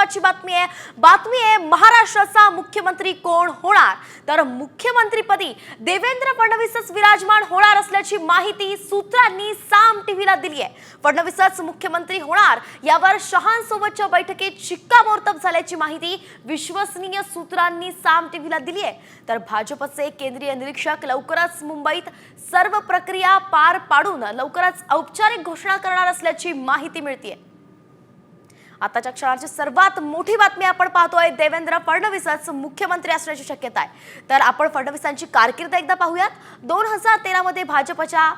महत्त्वाची बातमी आहे महाराष्ट्राचा मुख्यमंत्री कोण होणार तर मुख्यमंत्रीपदी देवेंद्र फडणवीसच विराजमान होणार असल्याची माहिती सूत्रांनी साम टीव्हीला दिली आहे। फडणवीसच मुख्यमंत्री होणार यावर शहांसोबतच्या बैठकीत शिक्कामोर्तब झाल्याची माहिती विश्वसनीय सूत्रांनी साम टीव्हीला दिली आहे। तर भाजपचे केंद्रीय निरीक्षक लवकरच मुंबईत सर्व प्रक्रिया पार पाडून लवकरच औपचारिक घोषणा करणार असल्याची माहिती मिळते। आताच्या क्षणाची सर्वात मोठी बातमी आपण पाहतोय, देवेंद्र फडणवीसच मुख्यमंत्री असण्याची शक्यता आहे। तर आपण फडणवीसांची कारकीर्द एकदा पाहूयात। 2013 मध्ये भाजपच्या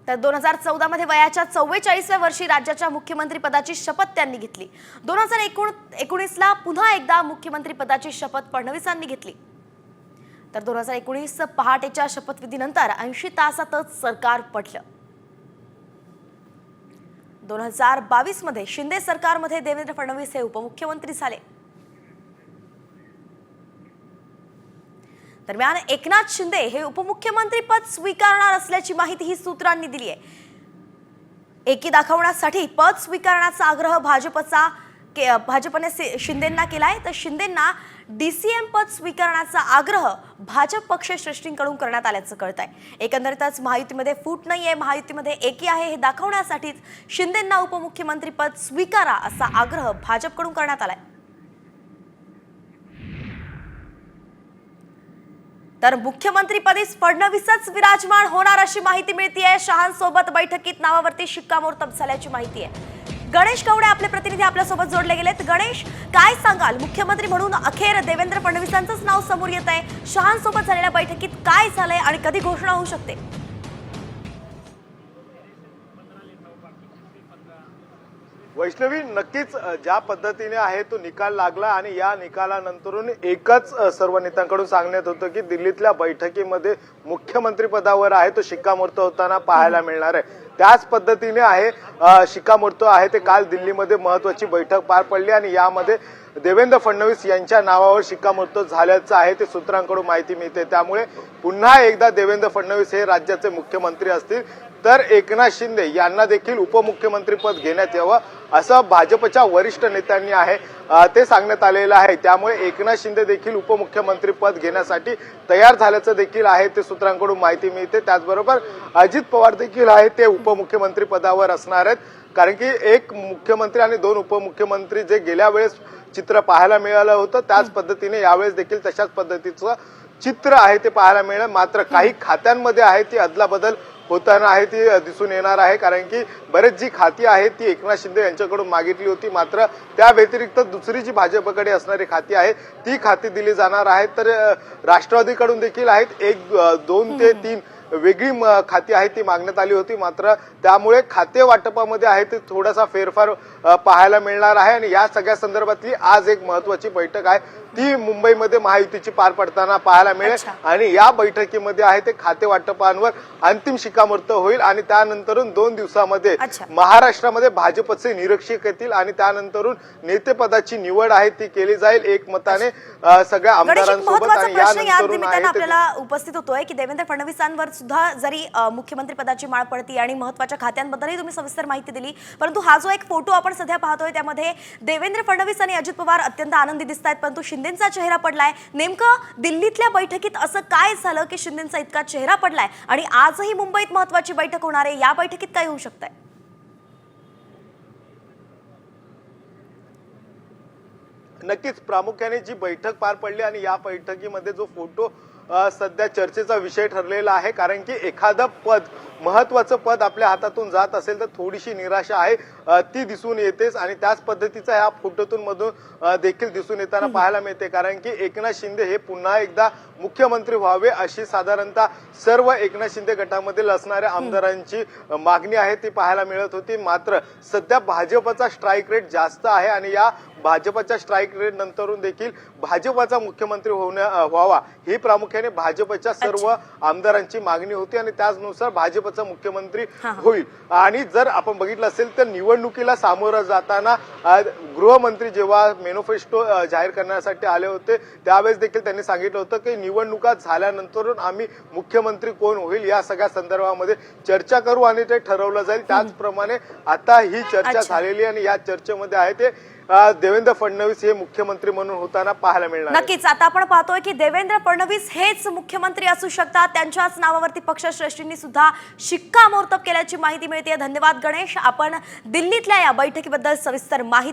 2014 मध्ये वयाच्या 44व्या वर्षी राज्याच्या मुख्यमंत्री पदाची शपथ त्यांनी घेतली। 2019 ला पुन्हा एकदा मुख्यमंत्री पदाची शपथ फडणवीसांनी घेतली। तर 2019 पहाटेच्या शपथविधीनंतर 80 तासातच सरकार पडलं। 2022 मध्ये शिंदे सरकारमध्ये देवेंद्र फडणवीस हे उपमुख्यमंत्री झाले। दरम्यान एकनाथ शिंदे हे उपमुख्यमंत्री पद स्वीकारणार असल्याची माहिती ही सूत्रांनी दिली आहे। एकी दाखवण्यासाठी पद स्वीकारण्याचा आग्रह भाजपने शिंदेंना केलाय, तर शिंदेंना डीसीएम पद स्वीकारण्याचा आग्रह भाजप पक्षश्रेष्ठींकडून करण्यात आल्याचं कळतंय। एकंदरीतच महायुतीमध्ये फूट नाहीये, महायुतीमध्ये एकी आहे हे दाखवण्यासाठीच शिंदेंना उपमुख्यमंत्री पद स्वीकारा असा आग्रह भाजपकडून करण्यात आलाय। तर मुख्यमंत्रीपदी फडणवीसच विराजमान होणार अशी माहिती मिळतेय। शहांसोबत बैठकीत नावावरती शिक्कामोर्तब झाल्याची माहिती आहे। गणेश कवडे आपले प्रतिनिधी आपल्या सोबत जोडले गेलेत। गणेश, काय सांगाल, मुख्यमंत्री म्हणून अखेर देवेंद्र फडणवीसांचंच नाव समोर येत आहे। शहांसोबत झालेल्या बैठकीत काय झालंय आणि कधी घोषणा होऊ शकते? वैष्णवी, नक्कीच ज्या पद्धतीने आहे तो निकाल लागला आणि या निकालानंतरून एकच सर्व नेत्यांकडून सांगण्यात होतं की दिल्लीतल्या बैठकीमध्ये मुख्यमंत्री पदावर आहे तो शिक्कामोर्तब होताना पाहायला मिळणार आहे। त्याच पद्धतीने आहे शिक्कामोर्तब आहे ते काल दिल्लीमध्ये महत्त्वाची बैठक पार पडली आणि यामध्ये देवेंद्र फडणवीस यांच्या नावावर शिक्कामोर्तब झाल्याचं आहे ते सूत्रांकडून माहिती मिळते। त्यामुळे पुन्हा एकदा देवेंद्र फडणवीस हे राज्याचे मुख्यमंत्री असतील तर एकनाथ शिंदे यांना देखील उपमुख्यमंत्री पद घेण्यात यावं असं भाजपच्या वरिष्ठ नेत्यांनी आहे ते सांगण्यात आलेलं आहे। त्यामुळे एकनाथ शिंदे देखील उपमुख्यमंत्री पद घेण्यासाठी तयार झाल्याचं देखील आहे ते सूत्रांकडून माहिती मिळते। त्याचबरोबर अजित पवार देखील आहे ते उपमुख्यमंत्री पदावर असणार आहेत, कारण की एक मुख्यमंत्री आणि दोन उपमुख्यमंत्री जे गेल्या वेळेस चित्र पाहायला मिळालं होतं त्याच पद्धतीने यावेळेस देखील तशाच पद्धतीचं चित्र आहे ते पाहायला मिळेल। मात्र काही खात्यांमध्ये आहे ती अदलाबदल होताना आहे ती दिसून येणार आहे, कारण की बरेच जी खाती आहेत ती एकनाथ शिंदे यांच्याकडून मागितली होती, मात्र त्या व्यतिरिक्त दुसरी जी भाजपकडे असणारी खाती आहेत ती खाती दिली जाणार आहेत। तर राष्ट्रवादीकडून देखील आहेत 1, 2 ते 3 वेगळी खाती आहे ती मागण्यात आली होती, मात्र त्यामुळे खाते वाटपामध्ये आहे ते थोडासा फेरफार पाहायला मिळणार आहे। आणि या सगळ्या संदर्भातली आज एक महत्वाची बैठक आहे ती मुंबईमध्ये महायुतीची पार पडताना पाहायला मिळेल आणि या बैठकीमध्ये आहे ते खाते वाटपांवर अंतिम शिक्कामोर्तब होईल आणि त्यानंतरून 2 दिवसामध्ये महाराष्ट्रामध्ये भाजपचे निरीक्षक येतील आणि त्यानंतरून नेतेपदाची निवड आहे ती केली जाईल एकमताने सगळ्या आमदारांसोबत। आणि यानंतर आपल्याला उपस्थित होतोय की देवेंद्र फडणवीसांवर सुद्धा जरी मुख्यमंत्री पदाची माळ पडती आणि महत्त्वाच्या खात्यांबद्दलही तुम्ही सविस्तर माहिती दिली, परंतु हा जो एक फोटो आपण सध्या पाहतोय त्यामध्ये देवेंद्र फडणवीस आणि अजित पवार अत्यंत आनंदी दिसतात, परंतु शिंदेंचा चेहरा पडलाय। नेमकं दिल्लीतल्या बैठकीत असं काय झालं की शिंदेंचा इतका चेहरा पडलाय आणि आजही मुंबईत महत्त्वाची बैठक होणार आहे, या बैठकीत काय होऊ शकतंय? नक्कीच प्रामुख्याने जी बैठक पार पडली आणि या बैठकीमध्ये जो फोटो सध्या चर्चेचा विषय ठरलेला आहे, कारण की एखादं पद महत्वाचं पद आपल्या हातातून जात असेल तर थोडीशी निराशा आहे ती दिसून येतेच आणि त्याच पद्धतीचा या फोटोतून मधून देखील दिसून येताना पाहायला मिळते, कारण की एकनाथ शिंदे हे पुन्हा एकदा मुख्यमंत्री व्हावे अशी साधारणतः सर्व एकनाथ शिंदे गटामधील असणाऱ्या आमदारांची मागणी आहे ती पाहायला मिळत होती। मात्र सध्या भाजपचा स्ट्राईक रेट जास्त आहे आणि या भाजपच्या स्ट्राईक रेट नंतरून देखील भाजपचा मुख्यमंत्री व्हावा ही प्रामुख्याने भाजपच्या सर्व आमदारांची मागणी होती आणि त्याचनुसार भाजप भाजपचा मुख्यमंत्री होईल. आणि जर आपण बघितलं असेल तर निवडणुकीला सामोरं जाताना गृहमंत्री जेव्हा मॅनिफेस्टो जाहीर करण्यासाठी आले होते त्यावेळेस देखील त्यांनी सांगितलं होतं की निवडणुका झाल्यानंतर आम्ही मुख्यमंत्री कोण होईल या सगळ्या संदर्भामध्ये चर्चा करू आणि ते ठरवलं जाईल. त्याचप्रमाणे आता ही चर्चा झालेली आणि या चर्चेमध्ये आहे ते देवेंद्र फडणवीस हे मुख्यमंत्री म्हणून होताना पाहायला मिळणार. नक्कीच आता आपण पाहतोय की देवेंद्र फडणवीस हेच मुख्यमंत्री असू शकतात. त्यांच्याच नावावरती पक्षश्रेष्ठींनी सुद्धा शिक्कामोर्तब केल्याची माहिती मिळते. धन्यवाद गणेश, आपण दिल्लीतल्या या बैठकीबद्दल सविस्तर माहिती